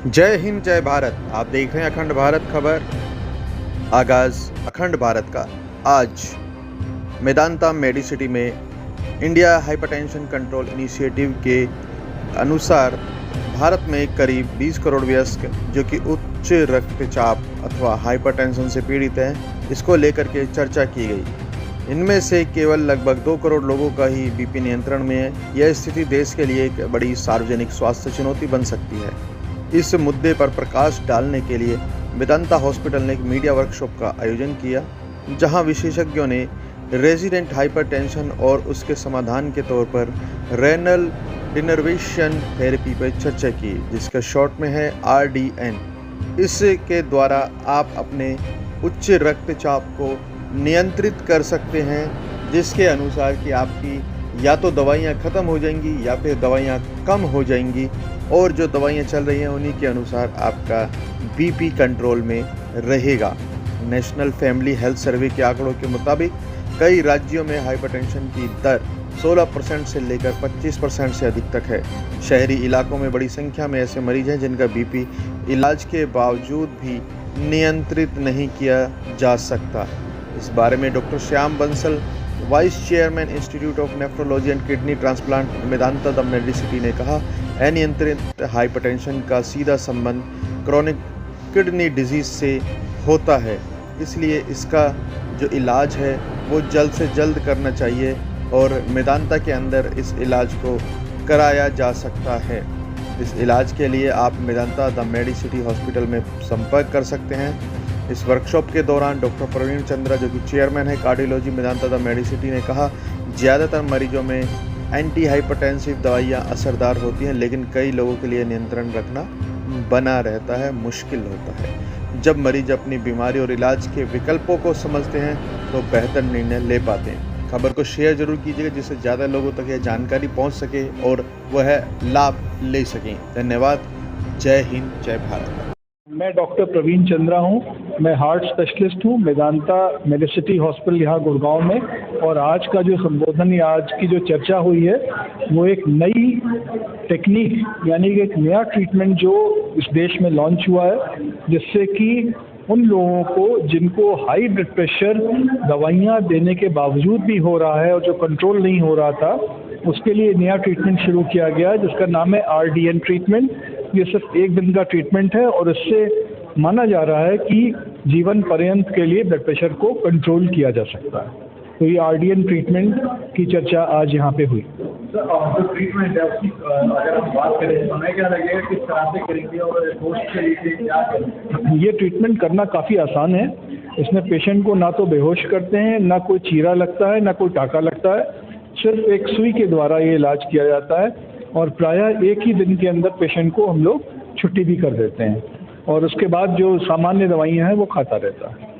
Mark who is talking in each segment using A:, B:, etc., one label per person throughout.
A: जय हिंद जय भारत। आप देख रहे हैं अखंड भारत खबर। आगाज अखंड भारत का। आज मेदांता मेडिसिटी में इंडिया हाइपरटेंशन कंट्रोल इनिशिएटिव के अनुसार भारत में करीब 20 करोड़ वयस्क जो कि उच्च रक्तचाप अथवा हाइपरटेंशन से पीड़ित हैं, इसको लेकर के चर्चा की गई। इनमें से केवल लगभग 2 करोड़ लोगों का ही बीपी नियंत्रण में है। यह स्थिति देश के लिए एक बड़ी सार्वजनिक स्वास्थ्य चुनौती बन सकती है। इस मुद्दे पर प्रकाश डालने के लिए मेदांता हॉस्पिटल ने एक मीडिया वर्कशॉप का आयोजन किया, जहां विशेषज्ञों ने रेजिडेंट हाइपरटेंशन और उसके समाधान के तौर पर रेनल डिनर्वेशन थेरेपी पर चर्चा की, जिसका शॉर्ट में है RDN। इसके द्वारा आप अपने उच्च रक्तचाप को नियंत्रित कर सकते हैं, जिसके अनुसार कि आपकी या तो दवाइयाँ ख़त्म हो जाएंगी या फिर दवाइयाँ कम हो जाएंगी, और जो दवाइयाँ चल रही हैं उन्हीं के अनुसार आपका बीपी कंट्रोल में रहेगा। नेशनल फैमिली हेल्थ सर्वे के आंकड़ों के मुताबिक कई राज्यों में हाइपरटेंशन की दर 16% से लेकर 25% से अधिक तक है। शहरी इलाकों में बड़ी संख्या में ऐसे मरीज हैं जिनका बीपी इलाज के बावजूद भी नियंत्रित नहीं किया जा सकता। इस बारे में doctor Shyam Bansal, vice chairman institute of nephrology and kidney transplant, Medanta the Medicity ने कहा, अनियंत्रित हाइपरटेंशन का सीधा संबंध क्रोनिक किडनी डिजीज से होता है, इसलिए इसका जो इलाज है वो जल्द से जल्द करना चाहिए और मेदांता के अंदर इस इलाज को कराया जा सकता है। इस इलाज के लिए आप मेदांता द मेडिसिटी हॉस्पिटल में संपर्क कर सकते हैं। इस वर्कशॉप के दौरान डॉक्टर प्रवीण चंद्रा, जो कि चेयरमैन है कार्डियोलॉजी मेदांता द मेडिसिटी, ने कहा, ज़्यादातर मरीजों में एंटी हाइपरटेंसिव दवाइयाँ असरदार होती हैं, लेकिन कई लोगों के लिए नियंत्रण रखना बना रहता है, मुश्किल होता है। जब मरीज अपनी बीमारी और इलाज के विकल्पों को समझते हैं तो बेहतर निर्णय ले पाते हैं। खबर को शेयर जरूर कीजिएगा, जिससे ज़्यादा लोगों तक यह जानकारी पहुंच सके और वह लाभ ले सकें। धन्यवाद। जय हिंद जय भारत।
B: मैं डॉक्टर प्रवीण चंद्रा हूं। मैं हार्ट स्पेशलिस्ट हूं मेदांता मेडिसिटी हॉस्पिटल यहाँ गुड़गांव में। और आज का जो संबोधन या आज की जो चर्चा हुई है वो एक नई टेक्निक यानी कि एक नया ट्रीटमेंट जो इस देश में लॉन्च हुआ है, जिससे कि उन लोगों को जिनको हाई ब्लड प्रेशर दवाइयाँ देने के बावजूद भी हो रहा है और जो कंट्रोल नहीं हो रहा था, उसके लिए नया ट्रीटमेंट शुरू किया गया है, जिसका नाम है RDN ट्रीटमेंट। ये सिर्फ 1 दिन का ट्रीटमेंट है और इससे माना जा रहा है कि जीवन पर्यंत के लिए ब्लड प्रेशर को कंट्रोल किया जा सकता है। तो ये RDN ट्रीटमेंट की चर्चा आज यहाँ पे हुई।
C: सर, जो ट्रीटमेंट है उसकी अगर हम बात करें तो हमें क्या लगेगा, किस तरह से करेंगे और होस्ट के लिए क्या करेंगे?
B: ये ट्रीटमेंट करना काफ़ी आसान है। इसमें पेशेंट को ना तो बेहोश करते हैं, ना कोई चीरा लगता है, ना कोई टाँका लगता है। सिर्फ एक सुई के द्वारा ये इलाज किया जाता है और प्रायः एक ही दिन के अंदर पेशेंट को हम लोग छुट्टी भी कर देते हैं और उसके बाद जो सामान्य दवाइयाँ हैं वो खाता रहता है।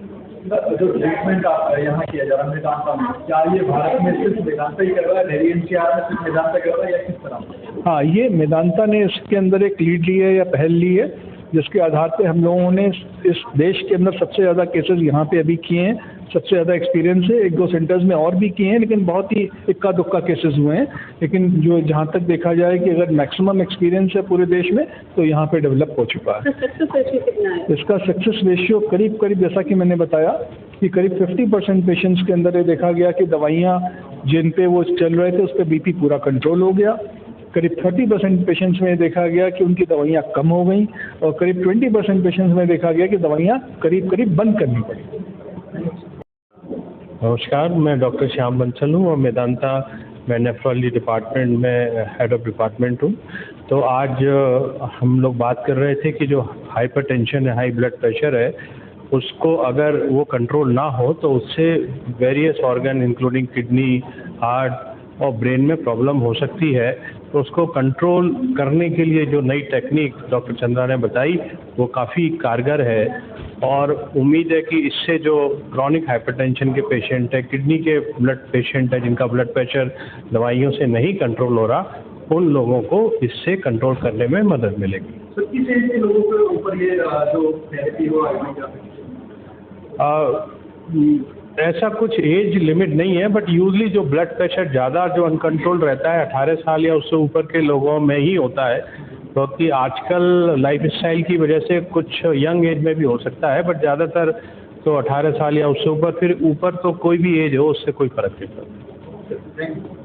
C: जो ट्रीटमेंट यहाँ किया जा रहा है मेदांता में, क्या ये भारत में सिर्फ मेदांता ही कर रहा है, दिल्ली NCR में सिर्फ मेदांता कर रहा है या किस तरह?
B: हाँ, ये मेदांता ने इसके अंदर एक लीड ली है या पहल ली है, जिसके आधार पे हम लोगों ने इस देश के अंदर सबसे ज़्यादा केसेस यहाँ पे अभी किए हैं। सबसे ज़्यादा एक्सपीरियंस है, 1-2 सेंटर्स में और भी किए हैं, लेकिन बहुत ही इक्का दुक्का केसेस हुए हैं। लेकिन जो जहाँ तक देखा जाए कि अगर मैक्सिमम एक्सपीरियंस है पूरे देश में तो यहाँ पे डेवलप हो चुका है।
D: सक्सेस रेशियो कितना है?
B: इसका सक्सेस रेशियो करीब जैसा कि मैंने बताया कि करीब 50% पेशेंट्स के अंदर ये देखा गया कि दवाइयाँ जिन पे वो चल रहे थे उस पर बीपी पूरा कंट्रोल हो गया। करीब 30% पेशेंट्स में देखा गया कि उनकी दवाइयाँ कम हो गई और करीब 20% पेशेंट्स में देखा गया कि दवाइयाँ करीब बंद करनी पड़ी।
E: नमस्कार, मैं डॉक्टर श्याम बंसल हूँ और मेदांता मैं नेफ्रोलॉजी डिपार्टमेंट में हेड ऑफ डिपार्टमेंट हूँ। तो आज हम लोग बात कर रहे थे कि जो हाइपरटेंशन है, हाई ब्लड प्रेशर है, उसको अगर वो कंट्रोल ना हो तो उससे various organ including kidney, heart और ब्रेन में प्रॉब्लम हो सकती है। तो उसको कंट्रोल करने के लिए जो नई टेक्निक डॉक्टर चंद्रा ने बताई वो काफ़ी कारगर है और उम्मीद है कि इससे जो क्रॉनिक हाइपरटेंशन के पेशेंट है, किडनी के ब्लड पेशेंट है, जिनका ब्लड प्रेशर दवाइयों से नहीं कंट्रोल हो रहा, उन लोगों को इससे कंट्रोल करने में मदद मिलेगी।
C: तो किस एज के लोगों के ऊपर ये जो थेरेपी हो
E: ऐसा कुछ एज लिमिट नहीं है, बट यूजली जो ब्लड प्रेशर ज़्यादा जो अनकंट्रोल रहता है 18 साल या उससे ऊपर के लोगों में ही होता है। क्योंकि आजकल लाइफस्टाइल की वजह से कुछ यंग एज में भी हो सकता है, बट ज़्यादातर तो 18 साल या उससे ऊपर, फिर ऊपर तो कोई भी एज हो उससे कोई फ़र्क नहीं पड़ता।
C: Thank you.